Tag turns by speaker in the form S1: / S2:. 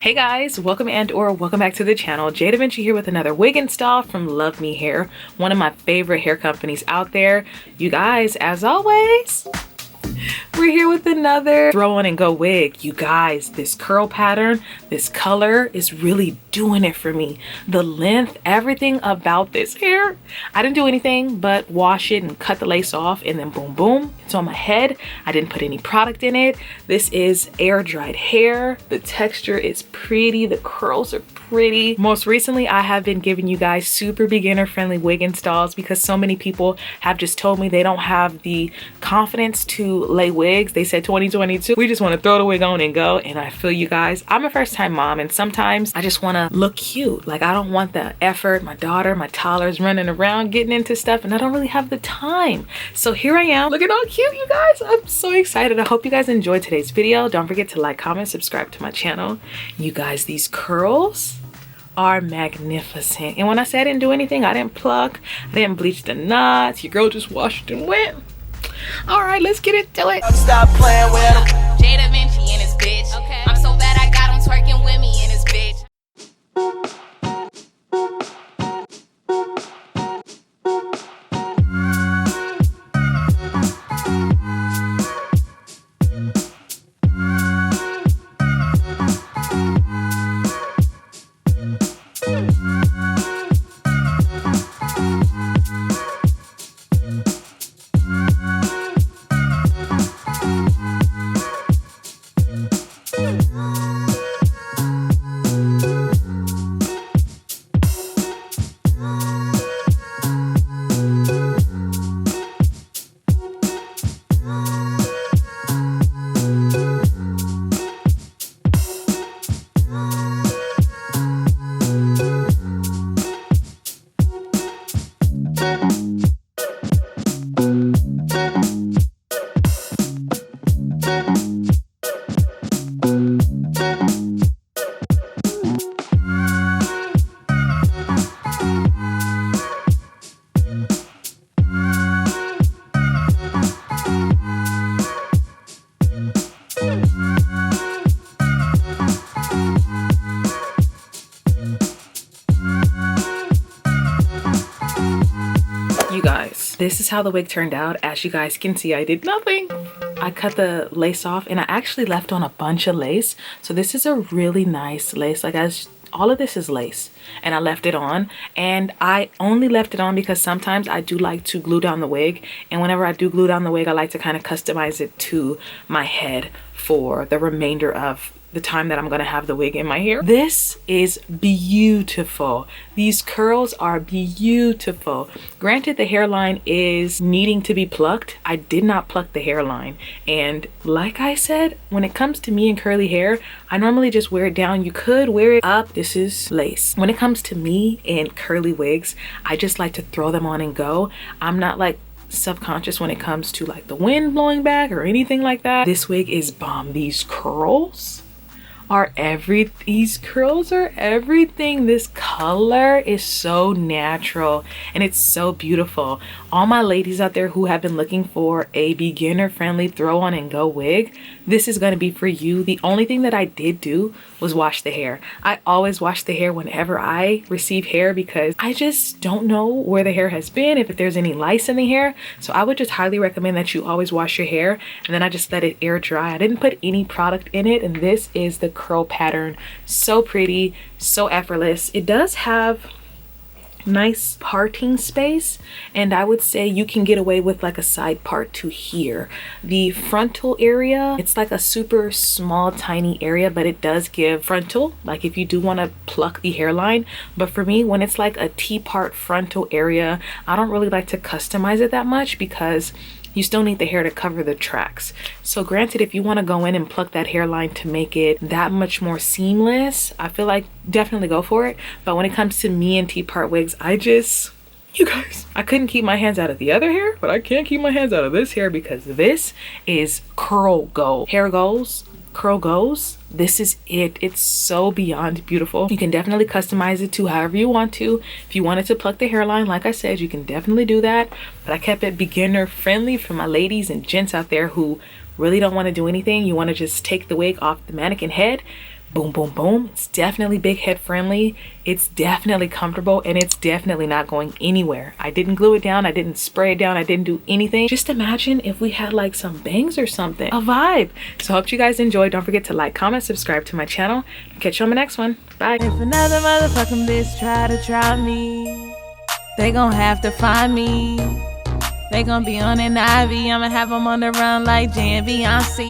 S1: Hey guys, welcome back to the channel. jdevinci here with another wig install from Luvme Hair, one of my favorite hair companies out there. You guys, as always, we're here with another throw on and go wig. You guys, this curl pattern, this color is really doing it for me. The length, everything about this hair. I didn't do anything but wash it and cut the lace off, and then boom, boom, it's on my head. I didn't put any product in it. This is air dried hair. The texture is pretty. The curls are pretty. Most recently, I have been giving you guys super beginner friendly wig installs because so many people have just told me they don't have the confidence to lay wigs. They said 2022, we just want to throw the wig on and go. And I feel you guys. I'm a first time mom, and sometimes I just want to look cute. Like, I don't want the effort. My daughter, my toddler's running around getting into stuff, and I don't really have the time. So here I am, looking all cute, you guys. I'm so excited. I hope you guys enjoyed today's video. Don't forget to like, comment, subscribe to my channel. You guys, these curls are magnificent. And when I say I didn't do anything, I didn't pluck, I didn't bleach the knots. Your girl just washed and went. All right, let's get into it.
S2: Stop playing with him.
S3: jdevinci and his bitch. Okay. I'm so bad I got him twerking with me and his bitch.
S1: You guys, this is how the wig turned out. As you guys can see, I did nothing. I cut the lace off, and I actually left on a bunch of lace. So this is a really nice lace. Like, all of this is lace, and I left it on, and I only left it on because sometimes I do like to glue down the wig, and whenever I do glue down the wig, I like to kind of customize it to my head for the remainder of the time that I'm gonna have the wig in my hair. This is beautiful. These curls are beautiful. Granted, the hairline is needing to be plucked. I did not pluck the hairline, and like I said, when it comes to me and curly hair, I normally just wear it down. You could wear it up. This is lace. When it comes to me and curly wigs, I just like to throw them on and go. I'm not like subconscious when it comes to like the wind blowing back or anything like that. This wig is bomb. These curls are these curls are everything. This color is so natural and it's so beautiful. All my ladies out there who have been looking for a beginner friendly throw on and go wig, this is going to be for you. The only thing that I did do was wash the hair. I always wash the hair whenever I receive hair because I just don't know where the hair has been, if there's any lice in the hair. So I would just highly recommend that you always wash your hair, and then I just let it air dry. I didn't put any product in it, and this is the curl pattern. So pretty, so effortless. It does have nice parting space, and I would say you can get away with like a side part to here. The frontal area, it's like a super small tiny area, but it does give frontal, like if you do want to pluck the hairline. But for me, when it's like a T-part frontal area, I don't really like to customize it that much because you still need the hair to cover the tracks. So granted, if you want to go in and pluck that hairline to make it that much more seamless, I feel like definitely go for it. But when it comes to me and T-part wigs, you guys, I couldn't keep my hands out of the other hair, but I can't keep my hands out of this hair because this is curl gold. Hair goals, curl goes. This is it. It's so beyond beautiful. You can definitely customize it to however you want to. If you wanted to pluck the hairline, like I said, you can definitely do that. But I kept it beginner friendly for my ladies and gents out there who really don't want to do anything. You want to just take the wig off the mannequin head, Boom, boom, boom. It's definitely big head friendly. It's definitely comfortable, and it's definitely not going anywhere. I didn't glue it down. I didn't spray it down. I didn't do anything. Just imagine if we had like some bangs or something. A vibe. So I hope you guys enjoyed. Don't forget to like, comment, subscribe to my channel. Catch you on the next one. Bye.
S3: If another motherfucking bitch try me, they gon' have to find me. They gon' be on an IV. I'ma have them on the run like jdevinci.